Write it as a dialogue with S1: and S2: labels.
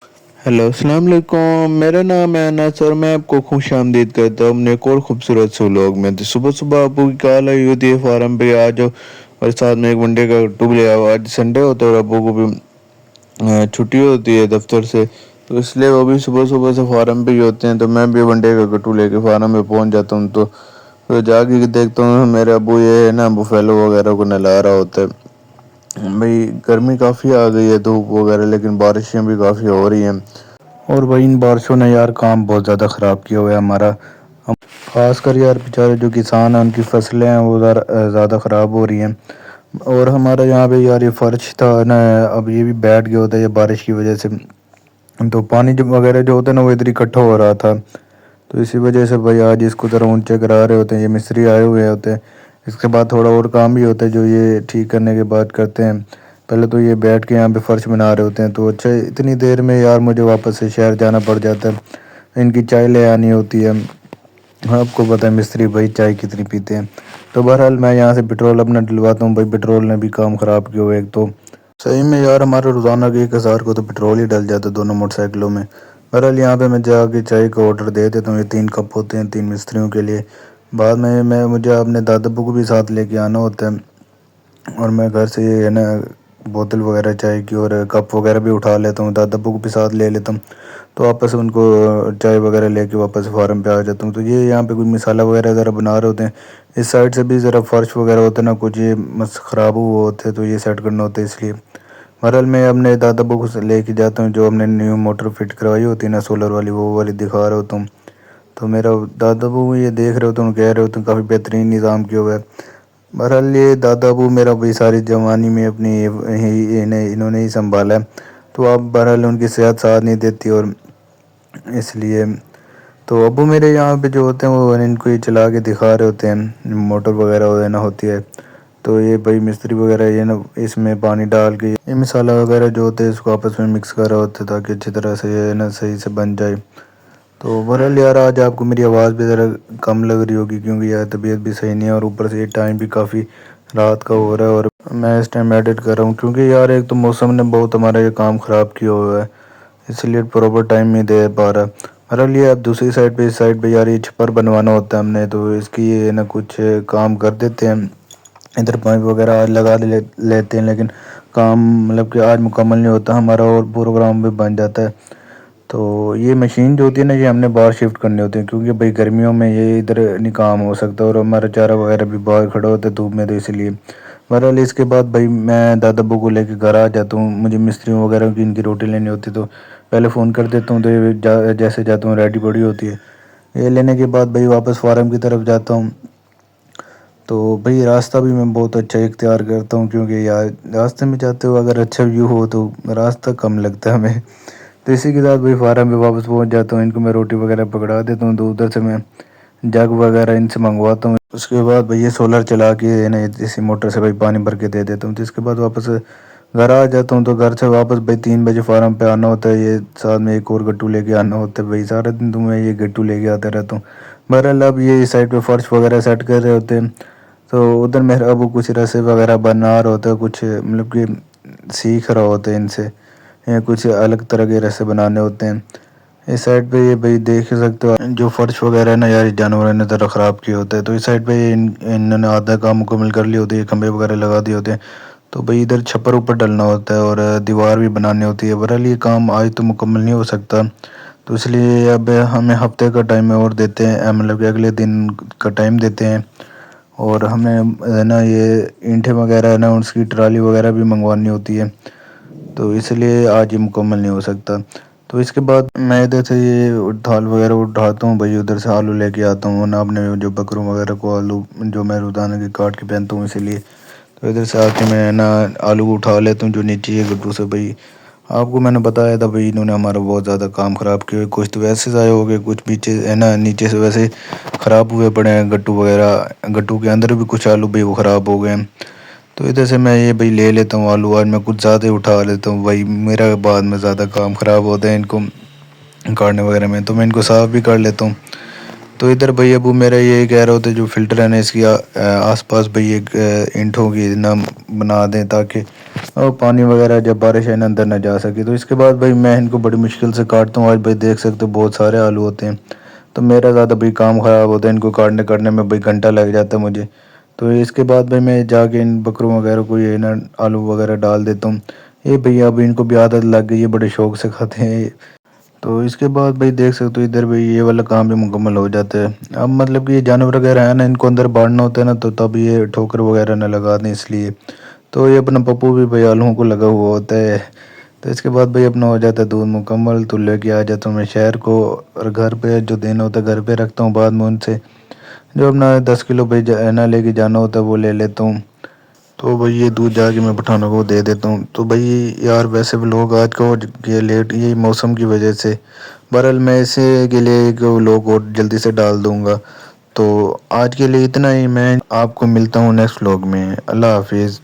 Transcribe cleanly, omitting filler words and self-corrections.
S1: Hello अस्सलाम वालेकुम। मेरा नाम है अनस और मैं आपको खुश आमदीद कहता हूँ अपने एक और खूबसूरत से व्लॉग में। तो सुबह सुबह अबू की कॉल आई होती है फार्म पे आ जाओ, और साथ में एक वनडे का टूब ले आओ। आज संडे होता है और अबू को भी छुट्टी होती है दफ्तर से, तो इसलिए वो भी सुबह सुबह से फार्म पे ही होते हैं। तो मैं भी वनडे का गट्टू लेके फार्म पे पहुंच जाता हूँ। तो जाके देखता हूँ मेरे अबू ये है ना बुफेलो वगैरह को नहला रहा होता है। भाई गर्मी काफ़ी आ गई है, धूप वगैरह, लेकिन बारिशें भी काफ़ी हो रही हैं। और भाई इन बारिशों ने यार काम बहुत ज़्यादा ख़राब किया हुआ है हमारा। हम खासकर यार बेचारे जो किसान हैं उनकी फसलें हैं वो ज़्यादा ख़राब हो रही हैं। और हमारा यहाँ पे यार ये फर्श था ना, अब ये भी बैठ गया होता है ये बारिश की वजह से। तो पानी जो वगैरह जो होता है ना वो इधर इकट्ठा हो रहा था। तो इसी वजह से भाई आज इसको ज़रा ऊंचे करा रहे होते हैं, ये मिस्त्री आए हुए होते हैं। इसके बाद थोड़ा और काम भी होता है जो ये ठीक करने के बाद करते हैं। पहले तो ये बैठ के यहाँ पे फर्श बना रहे होते हैं। तो अच्छा इतनी देर में यार मुझे वापस से शहर जाना पड़ जाता है, इनकी चाय ले आनी होती है। आपको पता है मिस्त्री भाई चाय कितनी पीते हैं। तो बहरहाल मैं यहाँ से पेट्रोल अपना डलवाता हूँ। भाई पेट्रोल ने भी काम ख़राब किया हुआ है एक तो। सही में यार हमारे रोज़ाना के 1,000 को तो पेट्रोल ही डल जाता है दोनों मोटरसाइकिलों में। बहरहाल यहाँ पे मैं जाके चाय का ऑर्डर दे देता हूँ। ये 3 कप होते हैं 3 मिस्त्रियों के लिए। बाद में मैं मुझे अपने दादा अब्बू को भी साथ लेके आना होता है, और मैं घर से ये है ना बोतल वगैरह चाय की और कप वगैरह भी उठा लेता हूँ, दादा अब्बू को भी साथ ले लेता हूँ। तो वापस उनको चाय वगैरह लेके वापस फार्म पे आ जाता हूँ। तो ये यहाँ पे कोई मसाला वगैरह ज़रा बना रहे होते हैं। इस साइड से भी ज़रा फर्श वगैरह होता है ना, कुछ ये मस ख़राब हुए होते हैं तो ये सेट करना होता है इसलिए। बहरहाल मैं अपने दादा अब्बू को लेके जाता हूँ, जो हमने न्यू मोटर फिट करवाई होती है ना सोलर वाली, वो वाली दिखा रहा होता हूँ। तो मेरा दादा अब्बू ये देख रहे होते हैं, कह रहे होते हैं काफ़ी बेहतरीन निज़ाम किया हुआ है। बहरहाल ये दादा अबू मेरा भाई सारी जवानी में अपनी इन्होंने ही संभाला है। तो अब बहरहाल उनकी सेहत साथ नहीं देती, और इसलिए तो अबू मेरे यहाँ पे जो होते हैं वो इनको ही चला के दिखा रहे होते हैं, मोटर वगैरह हो ना होती है। तो ये भाई मिस्त्री वगैरह ये ना इसमें पानी डाल के ये मसाला वगैरह जो होते हैं इसको आपस में मिक्स कर रहे होते हैं ताकि अच्छी तरह से ये ना सही से बन जाए। तो ओवरऑल यार आज आपको मेरी आवाज़ भी ज़रा कम लग रही होगी, क्योंकि यार तबीयत भी सही नहीं है, और ऊपर से ये टाइम भी काफ़ी रात का हो रहा है, और मैं इस टाइम एडिट कर रहा हूँ। क्योंकि यार एक तो मौसम ने बहुत हमारा ये काम ख़राब किया हुआ है, इसलिए प्रॉपर टाइम नहीं दे पा रहा। बहरहाल ये अब दूसरी साइड पे इस साइड पे यार ये छप्पर बनवाना होता है हमने, तो इसकी ये ना कुछ काम कर देते हैं। इधर पाइप वगैरह आज लगा लेते हैं, लेकिन काम मतलब कि आज मुकम्मल नहीं होता हमारा, और प्रोग्राम भी बन जाता है। तो ये मशीन जो होती है ना ये हमने बाहर शिफ्ट करनी होती है, क्योंकि भाई गर्मियों में ये इधर नहीं काम हो सकता, और हमारा चारा वगैरह भी बाहर खड़ा होता है धूप में, तो इसलिए। बहरहाल इसके बाद भाई मैं दादा अब्बू को लेके घर आ जाता हूँ। मुझे मिस्त्रियों वगैरह की इनकी रोटी लेनी होती है, तो पहले फ़ोन कर देता हूँ, तो ये जैसे जाता हूँ रेडी पड़ी होती है। ये लेने के बाद भाई वापस फार्म की तरफ जाता हूँ। तो भाई रास्ता भी मैं बहुत अच्छा इख्तियार करता हूँ, क्योंकि यार रास्ते में जाते हुए अगर अच्छा व्यू हो तो रास्ता कम लगता है हमें। तो इसी के साथ भाई फार्म पे वापस पहुँच जाता हूँ, इनको मैं रोटी वगैरह पकड़ा देता हूँ, तो उधर से मैं जग वगैरह इनसे मंगवाता हूँ। उसके बाद भाई ये सोलर चला के ना इसी मोटर से भाई पानी भर के दे देता हूँ। तो इसके बाद वापस घर आ जाता हूँ। तो घर से वापस भाई 3 बजे फार्म पे आना होता है, ये साथ में एक और गट्टू लेके आना होता है। भाई सारा दिन तो मैं ये गट्टू लेके आता रहता हूँ। बहरहाल अब ये इस साइड पे फर्श वगैरह सेट कर रहे होते हैं, तो उधर मेरा अबू कुछ रस्से वगैरह बना रहा होता है, कुछ मतलब कि सीख रहा होता है इनसे, या कुछ अलग तरह के रस्से बनाने होते हैं। इस साइड पे ये भाई देख ही सकते हो जो फर्श वगैरह है ना यार जानवरों ने ज़रा ख़राब किया होता है। तो इस साइड पे इन्होंने आधा काम मुकम्मल कर लिया होती है, खंभे वगैरह लगा दिए होते हैं। तो भाई इधर छप्पर ऊपर डलना होता है और दीवार भी बनानी होती है। बहरहाल ये काम आज तो मुकम्मल नहीं हो सकता, तो इसलिए अब हमें हफ्ते का टाइम और देते हैं, मतलब कि अगले दिन का टाइम देते हैं। और हमें है ना ये ईंटें वगैरह है ना उसकी ट्राली वगैरह भी मंगवानी होती है, तो इसलिए आज ये मुकम्मल नहीं हो सकता। तो इसके बाद मैं इधर से ये थाल वगैरह उठाता हूँ भाई, उधर से आलू लेके आता हूँ ना, अपने जो बकरों वगैरह को आलू जो मैं रोज़ाना के काट के पहनता हूँ इसीलिए। तो इधर से आके मैं ना आलू उठा लेता हूँ जो नीचे है गड्ढू से। भाई आपको मैंने बताया था भाई इन्होंने हमारा बहुत ज़्यादा काम ख़राब किया, कुछ तो वैसे ज़ाया हो गए, कुछ पीछे है ना नीचे से वैसे ख़राब हुए पड़े हैं गट्टू वगैरह। गट्टू के अंदर भी कुछ आलू भाई वो ख़राब हो गए हैं। तो इधर से मैं ये भाई ले लेता हूँ आलू, आज मैं कुछ ज़्यादा ही उठा लेता हूँ भाई, मेरा बाद में ज़्यादा काम ख़राब होता है इनको काटने वगैरह में, तो मैं इनको साफ़ भी कर लेता हूँ। तो इधर भाई अबू मेरा ये कह रहे होते जो फ़िल्टर है ना इसकी आसपास भाई एक ईंटों की ना बना दें, ताकि اور پانی وغیرہ جب بارش ہے نا اندر نہ جا سکے. تو اس کے بعد بھائی میں ان کو بڑی مشکل سے کاٹتا ہوں. آج بھائی دیکھ سکتے ہو بہت سارے آلو ہوتے ہیں. تو میرا زیادہ بھائی کام خراب ہوتا ہے ان کو کاٹنے میں بھائی گھنٹہ لگ جاتا ہے مجھے. تو اس کے بعد بھائی میں جا کے ان بکروں وغیرہ کو یہ نا آلو وغیرہ ڈال دیتا ہوں. یہ بھیا اب ان کو بھی عادت لگ گئی ہے, بڑے شوق سے کھاتے ہیں. تو اس کے بعد بھائی دیکھ سکتے ہو ادھر بھی یہ والا کام بھی مکمل ہو جاتا ہے. اب مطلب کہ یہ جانور وغیرہ ہے نا ان کو اندر باڑنا ہوتا ہے نا, تو تب یہ ٹھوکر وغیرہ نہ لگا دیں اس لیے. تو یہ اپنا پپو بھی بھئی آلووں کو لگا ہوا ہوتا ہے. تو اس کے بعد بھئی اپنا ہو جاتا ہے دودھ مکمل, تو لے کے آ جاتا ہوں میں شہر کو. اور گھر پہ جو دینا ہوتا ہے گھر پہ رکھتا ہوں, بعد میں ان سے جو اپنا 10 کلو بھائی نہ لے کے جانا ہوتا ہے وہ لے لیتا ہوں. تو بھئی یہ دودھ جا کے میں پٹھانوں کو دے دیتا ہوں. تو بھئی یار ویسے بھی لوگ آج کا یہ لیٹ یہ موسم کی وجہ سے, بہرحال میں اسے کے لیے ایک لوگ اور جلدی سے ڈال دوں گا. تو آج کے لیے اتنا ہی. میں آپ کو ملتا ہوں نیکسٹ ولاگ میں. اللہ حافظ.